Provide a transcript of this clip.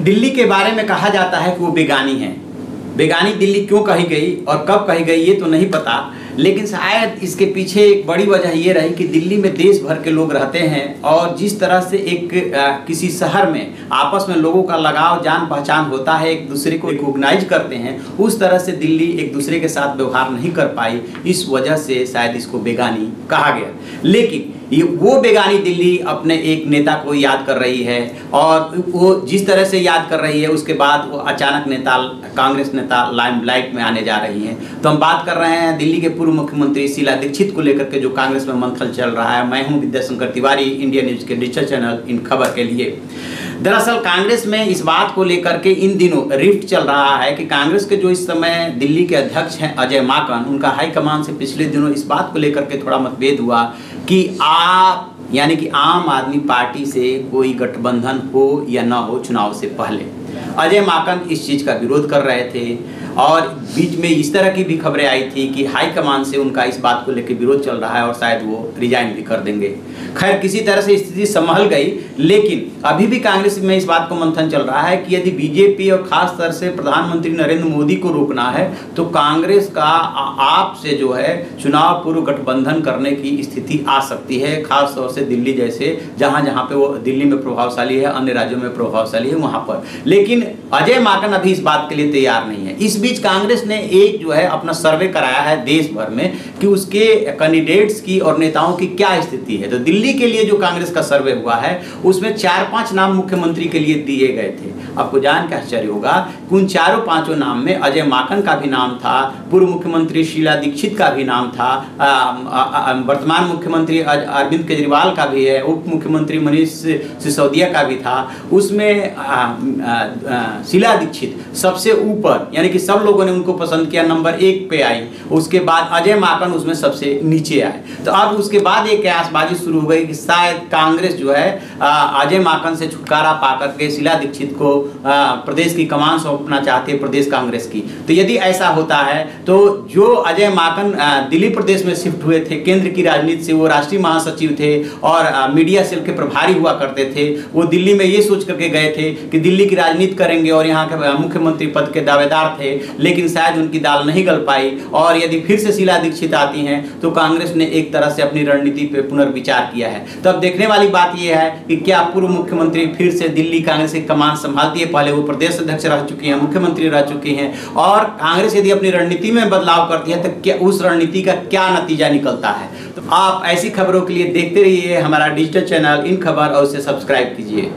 दिल्ली के बारे में कहा जाता है कि वो बेगानी है। बेगानी दिल्ली क्यों कही गई और कब कही गई ये तो नहीं पता, लेकिन शायद इसके पीछे एक बड़ी वजह ये रही कि दिल्ली में देश भर के लोग रहते हैं और जिस तरह से एक किसी शहर में आपस में लोगों का लगाव जान पहचान होता है, एक दूसरे को रिकॉग्नाइज करते हैं, उस तरह से दिल्ली एक दूसरे के साथ व्यवहार नहीं कर पाई। इस वजह से शायद इसको बेगानी कहा गया। लेकिन ये वो बेगानी दिल्ली अपने एक नेता को याद कर रही है और वो जिस तरह से याद कर रही है उसके बाद वो अचानक कांग्रेस नेता लाइमलाइट में आने जा रही हैं। तो हम बात कर रहे हैं दिल्ली के पूर्व मुख्यमंत्री शीला दीक्षित को लेकर के जो कांग्रेस में मंथन चल रहा है। मैं हूं विद्याशंकर तिवारी, इंडिया न्यूज के डिजिटल चैनल इन खबर के लिए। दरअसल कांग्रेस में इस बात को लेकर के इन दिनों रिफ्ट चल रहा है कि कांग्रेस के जो इस समय दिल्ली के अध्यक्ष हैं अजय माकन, उनका हाईकमान से पिछले दिनों इस बात को लेकर के थोड़ा मतभेद हुआ कि आप यानी कि आम आदमी पार्टी से कोई गठबंधन हो या ना हो चुनाव से पहले। अजय माकन इस चीज़ का विरोध कर रहे थे और बीच में इस तरह की भी खबरें आई थी कि हाईकमान से उनका इस बात को लेकर विरोध चल रहा है और शायद वो रिजाइन भी कर देंगे। खैर किसी तरह से स्थिति संभल गई, लेकिन अभी भी कांग्रेस में इस बात को मंथन चल रहा है कि यदि बीजेपी और खास तौर से प्रधानमंत्री नरेंद्र मोदी को रोकना है तो कांग्रेस का आप से जो है चुनाव पूर्व गठबंधन करने की स्थिति आ सकती है, खास तौर से दिल्ली जैसे जहां पे वो दिल्ली में प्रभावशाली है, अन्य राज्यों में प्रभावशाली है वहां पर। लेकिन अजय माकन अभी इस बात के लिए तैयार नहीं है। इस बीच कांग्रेस ने एक जो है अपना सर्वे कराया है देश भर में कि उसके कैंडिडेट्स की और नेताओं की क्या स्थिति है। तो दिल्ली के लिए जो कांग्रेस का सर्वे हुआ है उसमें 4-5 नाम मुख्यमंत्री के लिए दिए गए थे। आपको जान के आश्चर्य होगा कि उन 4-5 नाम में अजय माकन का भी नाम था, पूर्व मुख्यमंत्री शीला दीक्षित का भी नाम था, वर्तमान मुख्यमंत्री अरविंद केजरीवाल का भी है, उप मुख्यमंत्री मनीष सिसोदिया का भी था। उसमें शीला दीक्षित सबसे ऊपर, यानी कि सब लोगों ने उनको पसंद किया, नंबर 1 पे आई। उसके बाद अजय माकन उसमें सबसे नीचे आए। तो अब उसके बाद एक कयासबाजी शुरू हो गई कि शायद कांग्रेस जो है अजय माकन से छुटकारा पाकर के शीला दीक्षित को प्रदेश की कमान सौंपना चाहती है, प्रदेश कांग्रेस की। तो यदि ऐसा होता है तो जो अजय माकन दिल्ली प्रदेश में शिफ्ट हुए थे केंद्र की राजनीति से, वो राष्ट्रीय महासचिव थे और मीडिया सेल के प्रभारी हुआ करते थे, वो दिल्ली में ये सोच करके गए थे कि दिल्ली की राजनीति करेंगे और यहाँ के मुख्यमंत्री पद के दावेदार थे, लेकिन शायद उनकी दाल नहीं गल पाई। और यदि फिर से शीला दीक्षित आती हैं तो कांग्रेस ने एक तरह से अपनी रणनीति पे पुनर्विचार किया है। तो अब देखने वाली बात यह है कि क्या पूर्व मुख्यमंत्री फिर से दिल्ली कांग्रेस की कमान संभालती है। पहले वो प्रदेश अध्यक्ष रह चुकी हैं, मुख्यमंत्री रह चुकी हैं, और कांग्रेस यदि अपनी रणनीति में बदलाव करती है तो क्या उस रणनीति का क्या नतीजा निकलता है। तो आप ऐसी खबरों के लिए देखते रहिए हमारा डिजिटल चैनल इन खबर और उसे सब्सक्राइब कीजिए।